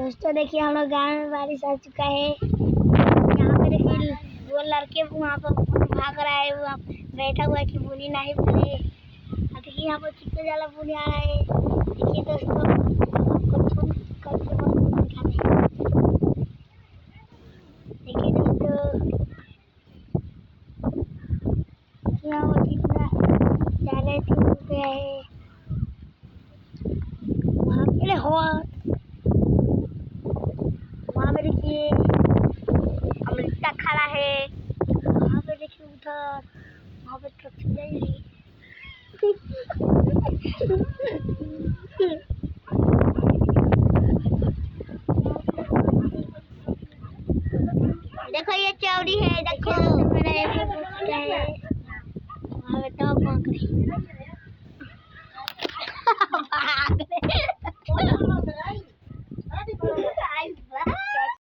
दोस्तों देखिए हम लोग गाँव में बारिश आ चुका है। यहाँ पे देखिए वो लड़के वहाँ पर भाग रहा है, वो बैठा हुआ है कि बुनी नहीं बोले। देखिए यहाँ पर कितने ज़्यादा बुनी आ रहा है। देखिए दोस्तों आपको करके दिखाते हैं। देखिए दोस्तों यहाँ पर कितना ज़्यादा हो गया है। वहाँ पे वहाँ पे देखिए अमृता खड़ा है। वहाँ पे देखिए उधर वहाँ पे ट्रक चल जाएगी। देखो ये चौड़ी है, देखो मेरा है। वहाँ पे टॉप भाग रही।